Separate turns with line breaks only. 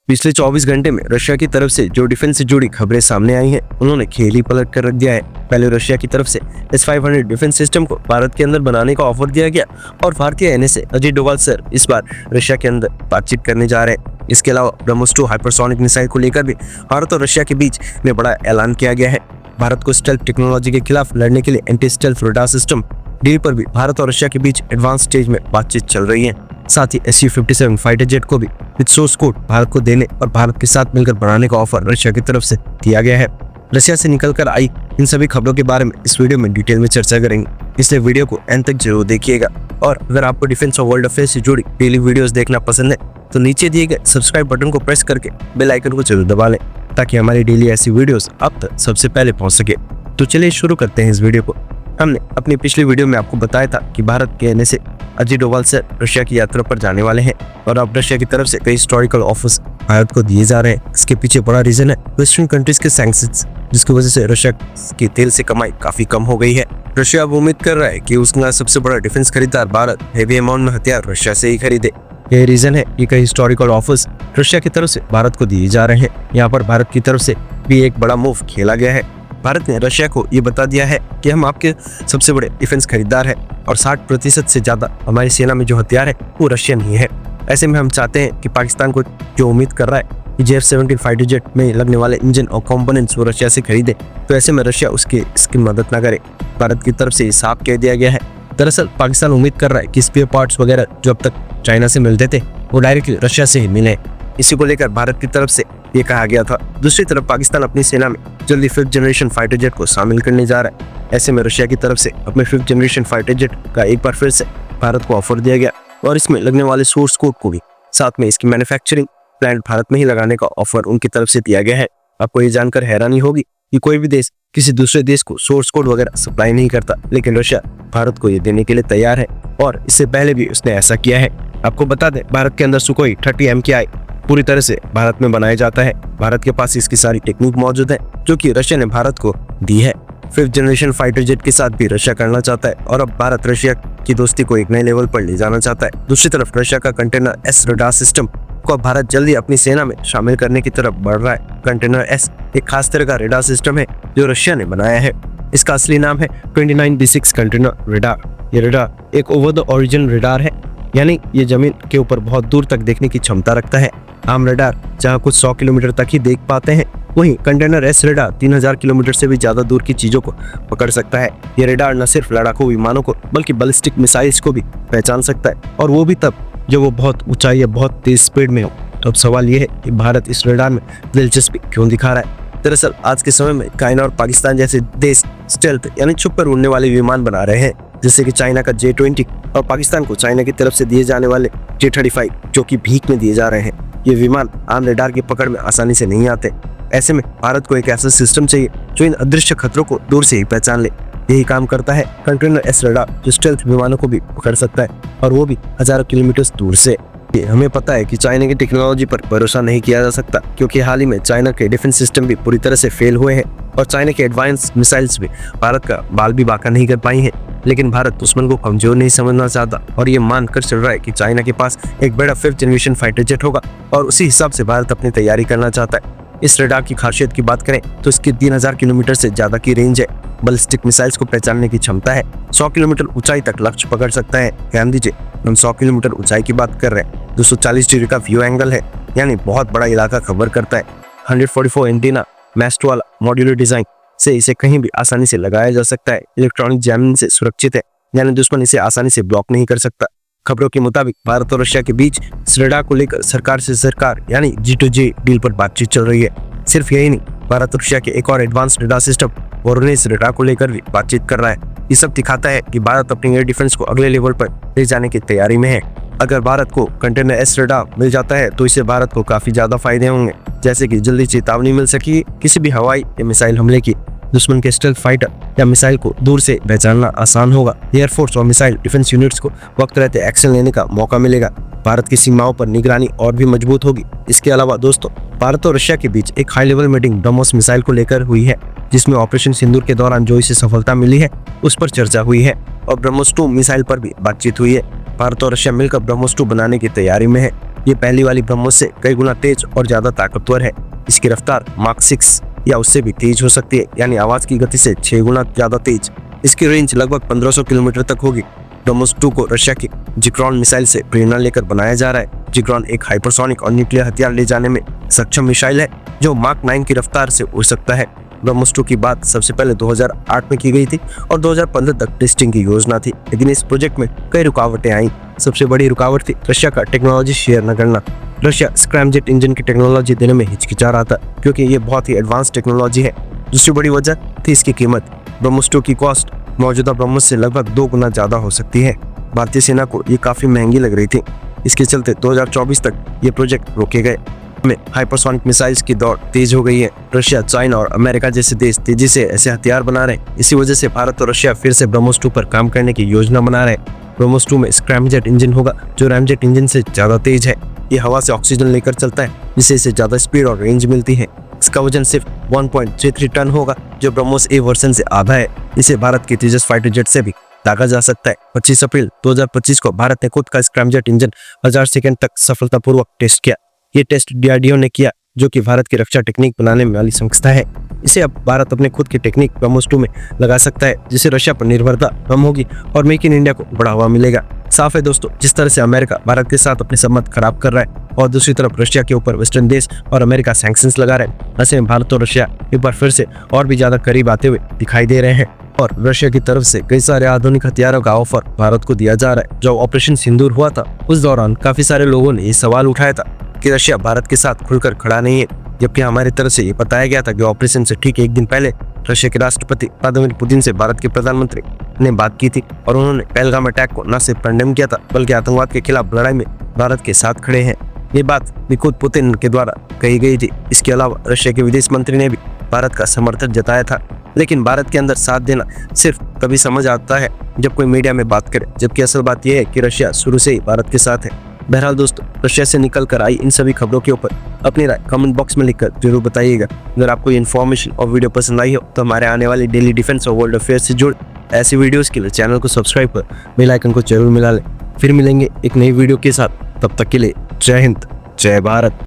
पिछले 24 घंटे में रशिया की तरफ से जो डिफेंस से जुड़ी खबरें सामने आई हैं, उन्होंने खेल ही पलट कर रख दिया है। पहले रशिया की तरफ से S-500 डिफेंस सिस्टम को भारत के अंदर बनाने का ऑफर दिया गया और भारतीय NSA अजीत डोभाल सर इस बार रशिया के अंदर बातचीत करने जा रहे हैं। इसके अलावा ब्रह्मोस 2 हाइपरसोनिक मिसाइल को लेकर भी भारत और रशिया के बीच में बड़ा ऐलान किया गया है। भारत को स्टेल्थ टेक्नोलॉजी के खिलाफ लड़ने के लिए anti stealth radar system deal पर भी भारत और रशिया के बीच एडवांस स्टेज में बातचीत चल रही है। साथ ही Su-57 फाइटर जेट को भी विद सोर्स कोड भारत को देने और भारत के साथ मिलकर बनाने का ऑफर रशिया की तरफ से दिया गया है। रशिया से निकलकर आई इन सभी खबरों के बारे में इस वीडियो में डिटेल में चर्चा करेंगे, इसलिए वीडियो को एंड तक जरूर देखिएगा। और अगर आपको डिफेंस और वर्ल्ड अफेयर्स से जुड़ी डेली वीडियोस देखना पसंद है तो नीचे दिए गए सब्सक्राइब बटन को प्रेस करके बेल आइकन को जरूर दबा लें, ताकि हमारी डेली ऐसी वीडियोस आप तक सबसे पहले पहुंच सके। तो चलिए शुरू करते हैं इस वीडियो को। हमने अपनी पिछली वीडियो में आपको बताया था कि भारत के NSA Ajit Doval sir Russia की यात्रा पर जाने वाले हैं और अब रशिया की तरफ से कई हिस्टोरिकल ऑफर्स भारत को दिए जा रहे हैं। इसके पीछे बड़ा रीजन है वेस्टर्न कंट्रीज के सैंक्शंस, जिसकी वजह से रशिया की तेल से कमाई काफी कम हो गई है। रशिया अब उम्मीद कर रहा है कि उसका सबसे बड़ा डिफेंस खरीदार भारत हेवी अमाउंट में हथियार रशिया से ही खरीदे। यही रीजन है कि कई हिस्टोरिकल ऑफर्स रशिया की तरफ से भारत को दिए जा रहे हैं। यहाँ पर भारत की तरफ से भी एक बड़ा मूव खेला गया है। भारत ने रशिया को ये बता दिया है कि हम आपके सबसे बड़े डिफेंस खरीदार हैं और 60% से ज्यादा हमारी सेना में जो हथियार है वो रशियन ही है। ऐसे में हम चाहते हैं कि पाकिस्तान को जो उम्मीद कर रहा है कि F-17 फाइटर जेट में लगने वाले इंजन और कंपोनेंट्स वो रशिया से खरीदे, तो ऐसे में रशिया इसकी मदद ना करे। भारत की तरफ से साफ कह दिया गया है। दरअसल पाकिस्तान उम्मीद कर रहा है कि स्पेयर पार्ट्स वगैरह जो अब तक चाइना से मिलते थे वो डायरेक्टली रशिया से ही मिले। इसी को लेकर भारत की तरफ से ये कहा गया था। दूसरी तरफ पाकिस्तान अपनी सेना में जल्दी 5th जनरेशन फाइटर जेट को शामिल करने जा रहा है। ऐसे में रशिया की तरफ से अपने 5th जनरेशन फाइटर जेट का एक बार फिर से भारत को ऑफर दिया गया और इसमें लगने वाले सोर्स कोड को भी साथ में इसकी मैन्युफैक्चरिंग प्लांट भारत में ही लगाने का ऑफर उनकी तरफ से दिया गया है। आपको ये जानकर हैरानी होगी कि कोई भी देश किसी दूसरे देश को सोर्स कोड वगैरह सप्लाई नहीं करता, लेकिन रशिया भारत को ये देने के लिए तैयार है और इससे पहले भी उसने ऐसा किया है। आपको बता दें, भारत के अंदर सुखोई 30 MKI पूरी तरह से भारत में बनाया जाता है। भारत के पास इसकी सारी टेक्निक मौजूद है जो कि रशिया ने भारत को दी है। 5th जनरेशन फाइटर जेट के साथ भी रशिया करना चाहता है और अब भारत रशिया की दोस्ती को एक नए लेवल पर ले जाना चाहता है। दूसरी तरफ रशिया का कंटेनर S रडार सिस्टम को अब भारत जल्दी अपनी सेना में शामिल करने की तरफ बढ़ रहा है। कंटेनर S एक खास तरह का रडार सिस्टम है जो रशिया ने बनाया है। इसका असली नाम है 29B6 कंटेनर रडार। ये रडार एक ओवर द ओरिजिन रडार है, यानी ये जमीन के ऊपर बहुत दूर तक देखने की क्षमता रखता है। आम रडार जहां कुछ 100 किलोमीटर तक ही देख पाते हैं, वहीं कंटेनर S रडार 3000 किलोमीटर से भी ज्यादा दूर की चीजों को पकड़ सकता है। ये रडार न सिर्फ लड़ाकू विमानों को बल्कि बैलिस्टिक मिसाइल्स को भी पहचान सकता है, और वो भी तब जब वो बहुत ऊंचाई या बहुत तेज स्पीड में हो। तो अब सवाल ये है कि भारत इस रडार में दिलचस्पी क्यों दिखा रहा है। दरअसल आज के समय में चाइना और पाकिस्तान जैसे देश स्टेल्थ यानी छुप कर उड़ने वाले विमान बना रहे हैं, जैसे कि चाइना का J-20 और पाकिस्तान को चाइना की तरफ से दिए जाने वाले J-35 जो कि भीख में दिए जा रहे हैं। ये विमान आम रडार की पकड़ में आसानी से नहीं आते। ऐसे में भारत को एक ऐसा सिस्टम चाहिए जो इन अदृश्य खतरों को दूर से ही पहचान ले। यही काम करता है कंटेनर S रडार, जो स्टेल्थ विमानों को भी पकड़ सकता है और वो भी हजारों किलोमीटर दूर से। हमें पता है कि चाइना की टेक्नोलॉजी पर भरोसा नहीं किया जा सकता, क्योंकि हाल ही में चाइना के डिफेंस सिस्टम भी पूरी तरह से फेल हुए हैं और चाइना के एडवांस मिसाइल्स भी भारत का बाल भी बाका नहीं कर पाई हैं। लेकिन भारत दुश्मन को कमजोर नहीं समझना चाहता और ये मानकर चल रहा है कि चाइना के पास एक बड़ा 5th जनरेशन फाइटर जेट होगा और उसी हिसाब से भारत अपनी तैयारी करना चाहता है। इस रडार की खासियत की बात करें तो इसकी 3000 किलोमीटर से ज्यादा की रेंज है। बैलिस्टिक मिसाइल्स को पहचानने की क्षमता है। 100 किलोमीटर ऊंचाई तक लक्ष्य पकड़ सकता है। ध्यान दीजिए, हम 100 किलोमीटर ऊंचाई की बात कर रहे हैं। 240 डिग्री का व्यू एंगल है, यानी बहुत बड़ा इलाका कवर करता है। 144 एंटीना मैस्ट वाला मॉड्यूलर डिजाइन से इसे कहीं भी आसानी से लगाया जा सकता है। इलेक्ट्रॉनिक जैमिंग से सुरक्षित है, यानी दुश्मन इसे आसानी से ब्लॉक नहीं कर सकता। खबरों के मुताबिक भारत और रशिया के बीच इस रडार को लेकर सरकार से सरकार यानी G2G डील पर बातचीत चल रही है। सिर्फ यही नहीं, भारत और रशिया के एक और एडवांस रडार सिस्टम वोरोनिज रडार को लेकर भी बातचीत कर रहा है। ये सब दिखाता है कि भारत अपनी एयर डिफेंस को अगले लेवल पर ले जाने की तैयारी में है। अगर भारत को कंटेनर S रडार मिल जाता है तो इससे भारत को काफी ज्यादा फायदे होंगे, जैसे कि जल्दी चेतावनी मिल सकेगी किसी भी हवाई या मिसाइल हमले की। दुश्मन के स्टेल्थ फाइटर या मिसाइल को दूर से पहचानना आसान होगा। एयरफोर्स और मिसाइल डिफेंस यूनिट्स को वक्त रहते एक्शन लेने का मौका मिलेगा। भारत की सीमाओं पर निगरानी और भी मजबूत होगी। इसके अलावा दोस्तों, भारत और रशिया के बीच एक high level meeting BrahMos missile को लेकर हुई है, जिसमें ऑपरेशन सिंदूर के दौरान जो इसे सफलता मिली है उस पर चर्चा हुई है और ब्रह्मोस 2 मिसाइल पर भी बातचीत हुई है। भारत और रशिया मिलकर ब्रह्मोस 2 बनाने की तैयारी में है। ये पहली वाली ब्रह्मोस से कई गुना तेज और ज्यादा ताकतवर है। इसकी रफ्तार मार्क 6 या उससे भी तेज हो सकती है, यानी आवाज की गति से 6 गुना ज्यादा तेज। इसकी रेंज लगभग 1500 किलोमीटर तक होगी। ब्रह्मोस 2 को रशिया की जिक्रॉन मिसाइल से प्रेरणा लेकर बनाया जा रहा है। जिक्रॉन एक हाइपरसोनिक और न्यूक्लियर हथियार ले जाने में सक्षम मिसाइल है जो मार्क 9 की रफ्तार से उड़ सकता है। ब्रह्मोस 2 की बात सबसे पहले 2008 में की गई थी और 2015 तक टेस्टिंग की योजना थी, लेकिन इस प्रोजेक्ट में कई रुकावटें आई। सबसे बड़ी रुकावट थी रशिया का टेक्नोलॉजी शेयर न करना। रशिया स्क्रैमजेट इंजन की टेक्नोलॉजी देने में हिचकिचा रहा था क्योंकि ये बहुत ही एडवांस टेक्नोलॉजी है। दूसरी बड़ी वजह थी इसकी कीमत। ब्रह्मोस 2 की कॉस्ट मौजूदा ब्रह्मोस से लगभग 2 गुना ज्यादा हो सकती है। भारतीय सेना को ये काफी महंगी लग रही थी। इसके चलते 2024 तक ये प्रोजेक्ट रोके गए। में हाइपरसोनिक मिसाइल्स की दौड़ तेज हो गई है। रशिया, चाइना और अमेरिका जैसे देश तेजी से ऐसे हथियार बना रहे हैं। इसी वजह से भारत और रशिया फिर से ब्रह्मोस 2 पर काम करने की योजना बना रहे हैं। ब्रह्मोस 2 में स्क्रैमजेट इंजन होगा जो रैमजेट इंजन से ज्यादा तेज है। ये हवा से ऑक्सीजन लेकर चलता है जिससे इसे ज्यादा स्पीड और रेंज मिलती है। इसका वजन सिर्फ 1.33 टन होगा जो ब्रह्मोस A वर्जन से आधा है। इसे भारत के तेजस फाइटर जेट से भी दागा जा सकता है। 25 अप्रैल 2025 को भारत ने खुद का स्क्रैमजेट इंजन 1000 सेकंड तक सफलतापूर्वक टेस्ट किया। ये टेस्ट DRDO ने किया जो कि भारत की रक्षा टेक्निक बनाने वाली संस्था है। इसे अब भारत अपने खुद की टेक्निक ब्रह्मोस 2 में लगा सकता है जिससे रशिया पर निर्भरता कम होगी और मेक इन इंडिया को बढ़ावा मिलेगा। साफ है दोस्तों, जिस तरह से अमेरिका भारत के साथ अपने संबंध खराब कर रहा है और दूसरी तरफ रशिया के ऊपर वेस्टर्न देश और अमेरिका सैंक्शंस लगा रहे हैं, ऐसे में भारत और रशिया एक बार फिर से और भी ज्यादा करीब आते हुए दिखाई दे रहे हैं। और रशिया की तरफ से कई सारे आधुनिक हथियारों का ऑफर भारत को दिया जा रहा है। जब ऑपरेशन सिंदूर हुआ था उस दौरान काफी सारे लोगों ने ये सवाल उठाया था कि रशिया भारत के साथ खुलकर खड़ा नहीं है, जबकि हमारी तरफ से ये बताया गया था कि ऑपरेशन से ठीक एक दिन पहले रशिया के राष्ट्रपति व्लादिमीर पुतिन से भारत के प्रधानमंत्री ने बात की थी और उन्होंने पहलगाम अटैक को न सिर्फ कंडेम किया था बल्कि आतंकवाद के खिलाफ लड़ाई में भारत के साथ खड़े हैं। ये बात भी खुद पुतिन के द्वारा कही गई थी। इसके अलावा रशिया के विदेश मंत्री ने भी भारत का समर्थन जताया था, लेकिन भारत के अंदर साथ देना सिर्फ तभी समझ आता है जब कोई मीडिया में बात करे, जबकि असल बात यह है कि रशिया शुरू से ही भारत के साथ है। बहरहाल दोस्तों, रशिया से निकल कर आई इन सभी खबरों के ऊपर अपनी राय कमेंट बॉक्स में लिखकर जरूर बताइएगा। अगर आपको ये इन्फॉर्मेशन और वीडियो पसंद आई हो तो हमारे आने वाली डेली डिफेंस और वर्ल्ड अफेयर्स से जुड़े ऐसी वीडियोस के लिए चैनल को सब्सक्राइब कर बेल आइकन को जरूर मिला लें। फिर मिलेंगे एक नई वीडियो के साथ, तब तक के लिए जय हिंद, जय भारत।